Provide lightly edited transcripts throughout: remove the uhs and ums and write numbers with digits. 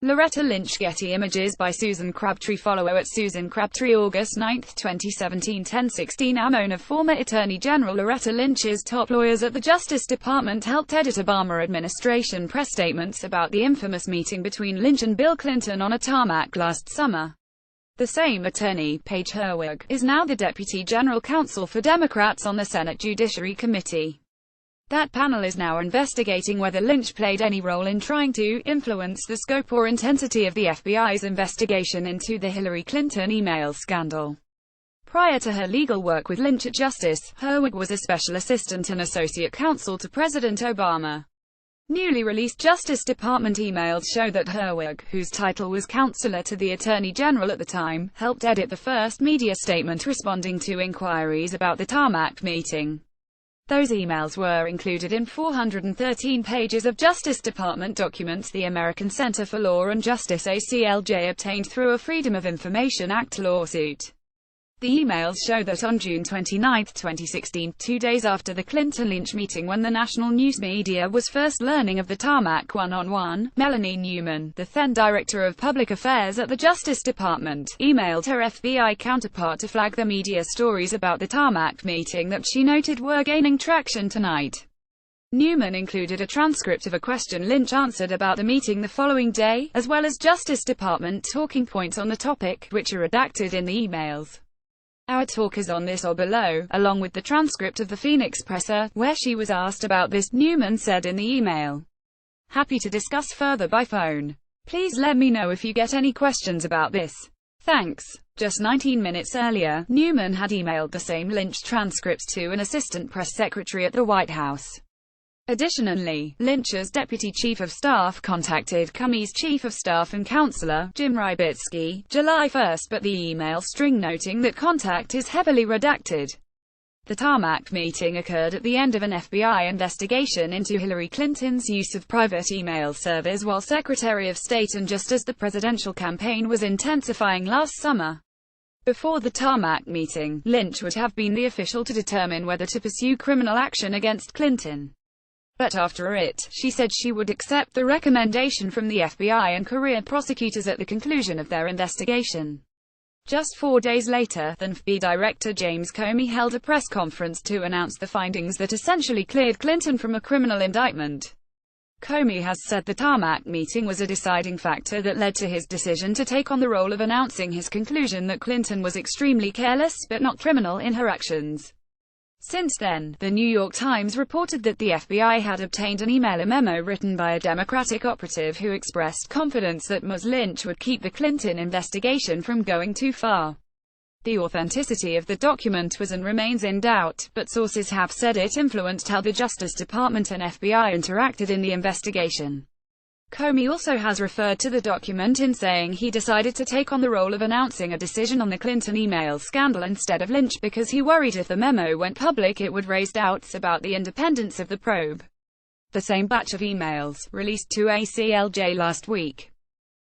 Loretta Lynch. Getty Images by Susan Crabtree. Follow at Susan Crabtree. August 9, 2017, 10:16 am. Former Attorney General Loretta Lynch's top lawyers at the Justice Department helped edit Obama administration press statements about the infamous meeting between Lynch and Bill Clinton on a tarmac last summer. The same attorney, Paige Herwig, is now the Deputy General Counsel for Democrats on the Senate Judiciary Committee. That panel is now investigating whether Lynch played any role in trying to influence the scope or intensity of the FBI's investigation into the Hillary Clinton email scandal. Prior to her legal work with Lynch at Justice, Herwig was a special assistant and associate counsel to President Obama. Newly released Justice Department emails show that Herwig, whose title was counselor to the Attorney General at the time, helped edit the first media statement responding to inquiries about the tarmac meeting. Those emails were included in 413 pages of Justice Department documents the American Center for Law and Justice (ACLJ) obtained through a Freedom of Information Act lawsuit. The emails show that on June 29, 2016, 2 days after the Clinton-Lynch meeting when the national news media was first learning of the tarmac one-on-one, Melanie Newman, the then Director of Public Affairs at the Justice Department, emailed her FBI counterpart to flag the media stories about the tarmac meeting that she noted were gaining traction tonight. Newman included a transcript of a question Lynch answered about the meeting the following day, as well as Justice Department talking points on the topic, which are redacted in the emails. Our talk is on this or below, along with the transcript of the Phoenix presser, where she was asked about this, Newman said in the email. Happy to discuss further by phone. Please let me know if you get any questions about this. Thanks. Just 19 minutes earlier, Newman had emailed the same Lynch transcripts to an assistant press secretary at the White House. Additionally, Lynch's deputy chief of staff contacted Comey's chief of staff and counselor, Jim Rybitsky, July 1, but the email string noting that contact is heavily redacted. The tarmac meeting occurred at the end of an FBI investigation into Hillary Clinton's use of private email servers while Secretary of State and just as the presidential campaign was intensifying last summer. Before the tarmac meeting, Lynch would have been the official to determine whether to pursue criminal action against Clinton. But after it, she said she would accept the recommendation from the FBI and career prosecutors at the conclusion of their investigation. Just 4 days later, then FBI Director James Comey held a press conference to announce the findings that essentially cleared Clinton from a criminal indictment. Comey has said the tarmac meeting was a deciding factor that led to his decision to take on the role of announcing his conclusion that Clinton was extremely careless, but not criminal in her actions. Since then, The New York Times reported that the FBI had obtained an email memo written by a Democratic operative who expressed confidence that Ms. Lynch would keep the Clinton investigation from going too far. The authenticity of the document was and remains in doubt, but sources have said it influenced how the Justice Department and FBI interacted in the investigation. Comey also has referred to the document in saying he decided to take on the role of announcing a decision on the Clinton email scandal instead of Lynch because he worried if the memo went public it would raise doubts about the independence of the probe. The same batch of emails, released to ACLJ last week,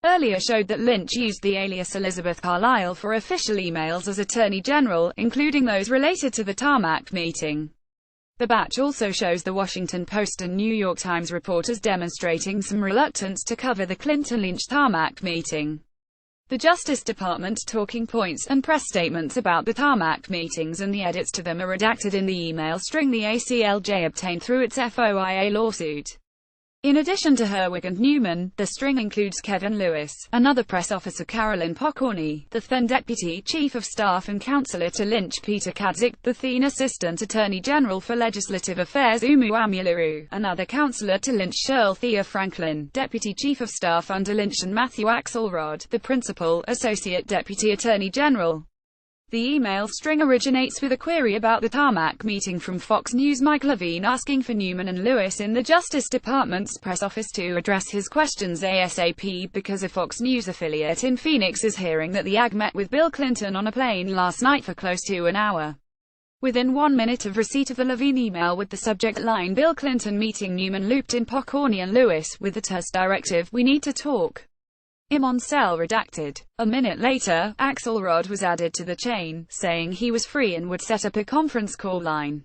earlier showed that Lynch used the alias Elizabeth Carlisle for official emails as Attorney General, including those related to the tarmac meeting. The batch also shows the Washington Post and New York Times reporters demonstrating some reluctance to cover the Clinton-Lynch tarmac meeting. The Justice Department talking points and press statements about the tarmac meetings and the edits to them are redacted in the email string the ACLJ obtained through its FOIA lawsuit. In addition to Herwig and Newman, the string includes Kevin Lewis, another press officer Carolyn Pokorny, the then Deputy Chief of Staff and Counselor to Lynch Peter Kadzik, the then Assistant Attorney General for Legislative Affairs Umu Amularu, another counselor to Lynch Shirl Thea Franklin, Deputy Chief of Staff under Lynch and Matthew Axelrod, the Principal, Associate Deputy Attorney General. The email string originates with a query about the tarmac meeting from Fox News' Mike Levine asking for Newman and Lewis in the Justice Department's press office to address his questions ASAP because a Fox News affiliate in Phoenix is hearing that the AG met with Bill Clinton on a plane last night for close to an hour. Within 1 minute of receipt of the Levine email with the subject line Bill Clinton meeting, Newman looped in Pokorny and Lewis, with the terse directive, "We need to talk." Im on cell redacted. A minute later, Axelrod was added to the chain, saying he was free and would set up a conference call line.